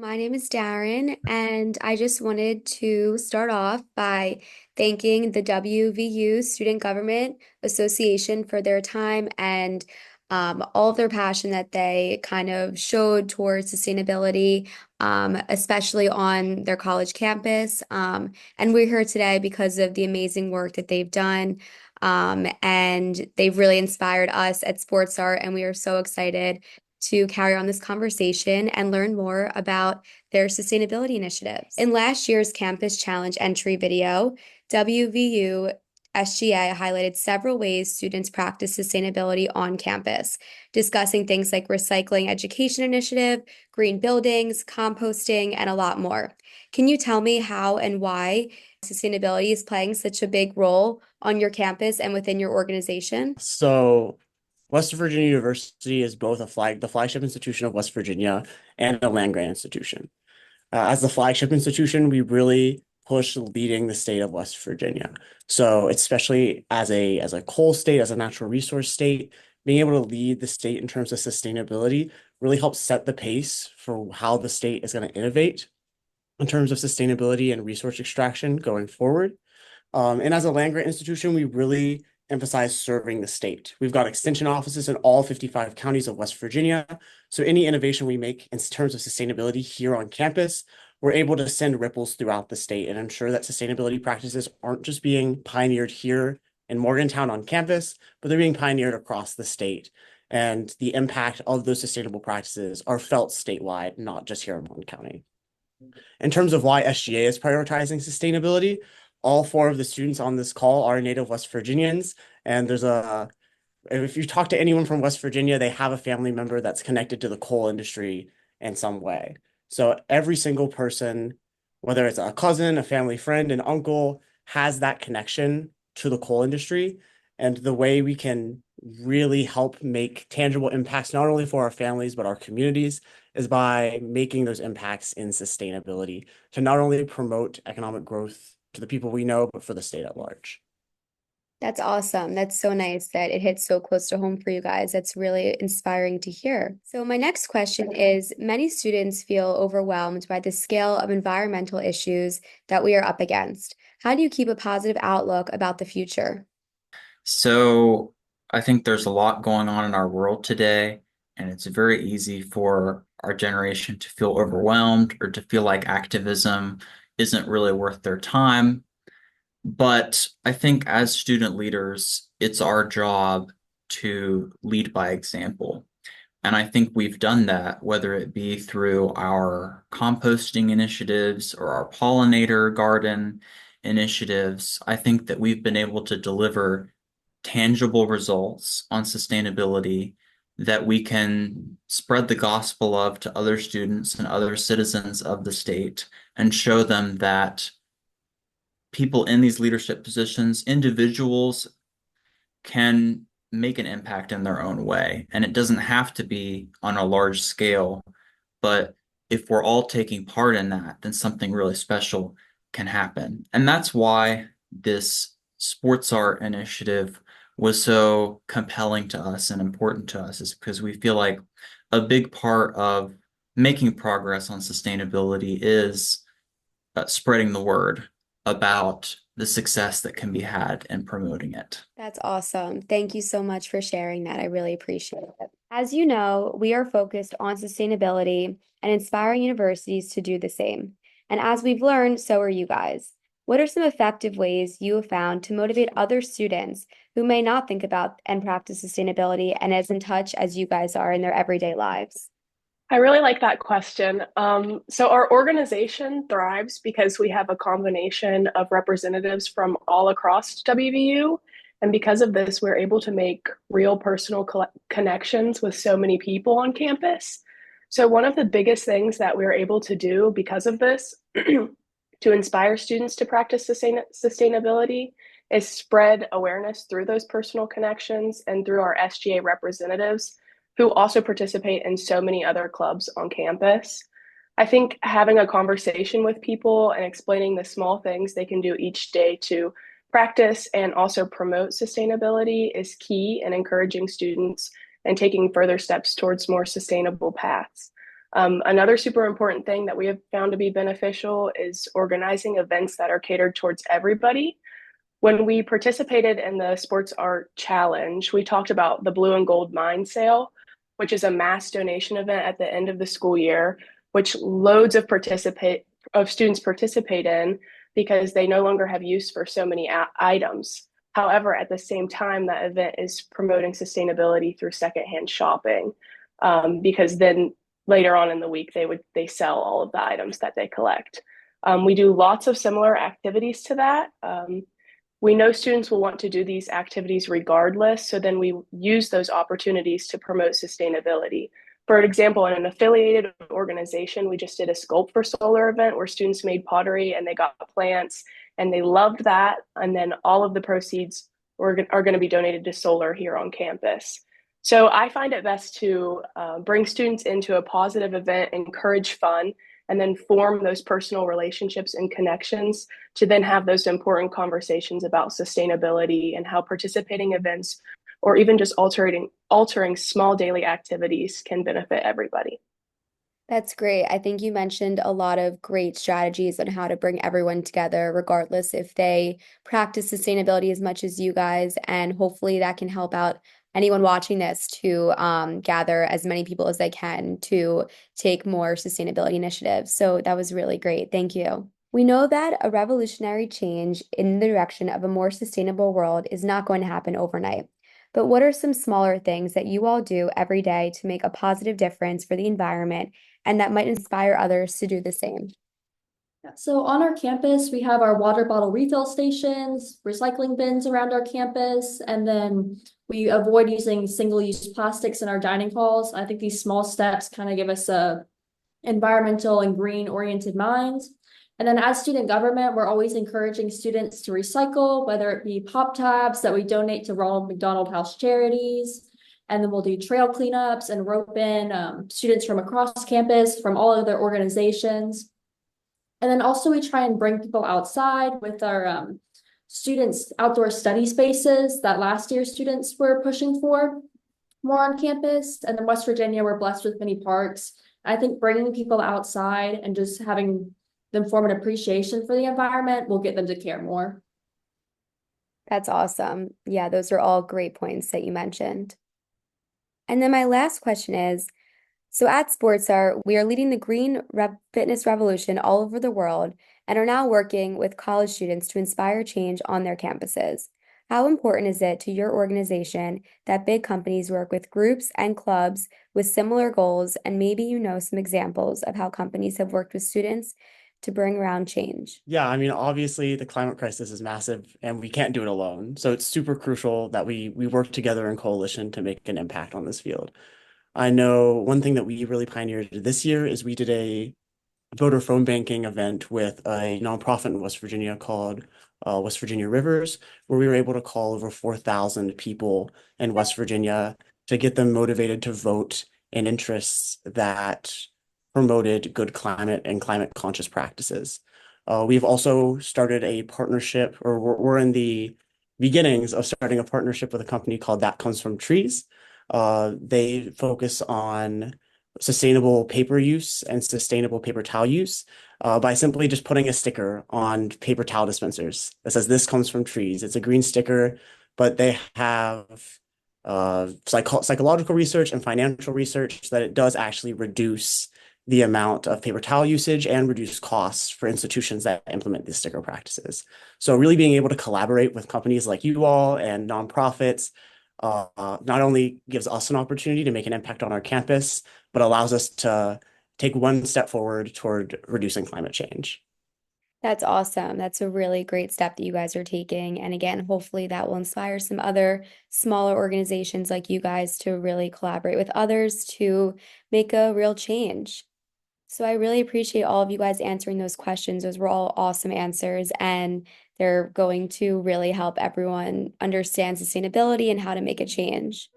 My name is Darren, and I just wanted to start off by thanking the WVU Student Government Association for their time and all of their passion that they kind of showed towards sustainability, especially on their college campus. And we're here today because of the amazing work that they've done. And they've really inspired us at Sports Art, and we are so excited to carry on this conversation and learn more about their sustainability initiatives. In last year's Campus Challenge entry video, WVU SGA highlighted several ways students practice sustainability on campus, discussing things like recycling education initiative, green buildings, composting, and a lot more. Can you tell me how and why sustainability is playing such a big role on your campus and within your organization? So West Virginia University is both the flagship institution of West Virginia and a land grant institution. As the flagship institution, we really push leading the state of West Virginia. So especially as a coal state, as a natural resource state, being able to lead the state in terms of sustainability really helps set the pace for how the state is going to innovate in terms of sustainability and resource extraction going forward. And as a land grant institution, we really emphasize serving the state. We've got extension offices in all 55 counties of West Virginia. So any innovation we make in terms of sustainability here on campus, we're able to send ripples throughout the state and ensure that sustainability practices aren't just being pioneered here in Morgantown on campus, but they're being pioneered across the state. And the impact of those sustainable practices are felt statewide, not just here in Morgan County. In terms of why SGA is prioritizing sustainability, all four of the students on this call are native West Virginians. And if you talk to anyone from West Virginia, they have a family member that's connected to the coal industry in some way. So every single person, whether it's a cousin, a family friend, an uncle, has that connection to the coal industry. And the way we can really help make tangible impacts, not only for our families, but our communities, is by making those impacts in sustainability to not only promote economic growth to the people we know, but for the state at large. That's awesome. That's so nice that it hits so close to home for you guys. That's really inspiring to hear. So, my next question is many students feel overwhelmed by the scale of environmental issues that we are up against. How do you keep a positive outlook about the future? So I think there's a lot going on in our world today, and it's very easy for our generation to feel overwhelmed or to feel like activism isn't really worth their time. But I think as student leaders, it's our job to lead by example. And I think we've done that, whether it be through our composting initiatives or our pollinator garden initiatives. I think that we've been able to deliver tangible results on sustainability that we can spread the gospel of to other students and other citizens of the state and show them that people in these leadership positions, individuals, can make an impact in their own way. And it doesn't have to be on a large scale, but if we're all taking part in that, then something really special can happen. And that's why this sports art initiative was so compelling to us and important to us, is because we feel like a big part of making progress on sustainability is spreading the word about the success that can be had in promoting it. That's awesome. Thank you so much for sharing that. I really appreciate it. As you know, we are focused on sustainability and inspiring universities to do the same. And as we've learned, so are you guys. What are some effective ways you have found to motivate other students who may not think about and practice sustainability and as in touch as you guys are in their everyday lives? I really like that question. So our organization thrives because we have a combination of representatives from all across WVU. And because of this, we're able to make real personal connections with so many people on campus. So one of the biggest things that we're able to do because of this to inspire students to practice sustainability is spread awareness through those personal connections and through our SGA representatives who also participate in so many other clubs on campus. I think having a conversation with people and explaining the small things they can do each day to practice and also promote sustainability is key in encouraging students and taking further steps towards more sustainable paths. Another super important thing that we have found to be beneficial is organizing events that are catered towards everybody. When we participated in the Sports Art Challenge, we talked about the Blue and Gold Mine Sale, which is a mass donation event at the end of the school year, which loads of students participate in because they no longer have use for so many items. However, at the same time, that event is promoting sustainability through secondhand shopping, because then later on in the week they sell all of the items that they collect. We do lots of similar activities to that. We know students will want to do these activities regardless, so then we use those opportunities to promote sustainability. For example, in an affiliated organization, we just did a Sculpt for Solar event where students made pottery and they got plants and they loved that. And then all of the proceeds are going to be donated to solar here on campus. So I find it best to bring students into a positive event, encourage fun, and then form those personal relationships and connections to then have those important conversations about sustainability and how participating events or even just altering small daily activities can benefit everybody. That's great. I think you mentioned a lot of great strategies on how to bring everyone together, regardless if they practice sustainability as much as you guys. And hopefully that can help out anyone watching this to gather as many people as they can to take more sustainability initiatives. So that was really great. Thank you. We know that a revolutionary change in the direction of a more sustainable world is not going to happen overnight. But what are some smaller things that you all do every day to make a positive difference for the environment and that might inspire others to do the same? So on our campus, we have our water bottle refill stations, recycling bins around our campus, and then we avoid using single-use plastics in our dining halls. I think these small steps kind of give us a environmental and green-oriented mind. And then as student government, we're always encouraging students to recycle, whether it be pop tabs that we donate to Ronald McDonald House charities. And then we'll do trail cleanups and rope in students from across campus, from all other organizations. And then also we try and bring people outside with our students' outdoor study spaces that last year students were pushing for more on campus. And in West Virginia, we're blessed with many parks. I think bringing people outside and just having them form an appreciation for the environment will get them to care more. That's awesome. Yeah, those are all great points that you mentioned. And then my last question is, so at SportsArt, we are leading the green fitness revolution all over the world and are now working with college students to inspire change on their campuses. How important is it to your organization that big companies work with groups and clubs with similar goals? And maybe you know some examples of how companies have worked with students to bring around change. Yeah, I mean, obviously the climate crisis is massive and we can't do it alone. So it's super crucial that we work together in coalition to make an impact on this field. I know one thing that we really pioneered this year is we did a voter phone banking event with a nonprofit in West Virginia called West Virginia Rivers, where we were able to call over 4,000 people in West Virginia to get them motivated to vote in interests that promoted good climate and climate conscious practices. We've also started a partnership, or we're in the beginnings of starting a partnership with a company called That Comes From Trees. They focus on sustainable paper use and sustainable paper towel use by simply just putting a sticker on paper towel dispensers that says this comes from trees. It's a green sticker, but they have psychological research and financial research that it does actually reduce the amount of paper towel usage and reduce costs for institutions that implement these sticker practices. So really being able to collaborate with companies like you all and nonprofits not only gives us an opportunity to make an impact on our campus, but allows us to take one step forward toward reducing climate change. That's awesome. That's a really great step that you guys are taking. And again, hopefully that will inspire some other smaller organizations like you guys to really collaborate with others to make a real change. So I really appreciate all of you guys answering those questions. Those were all awesome answers, and they're going to really help everyone understand sustainability and how to make a change.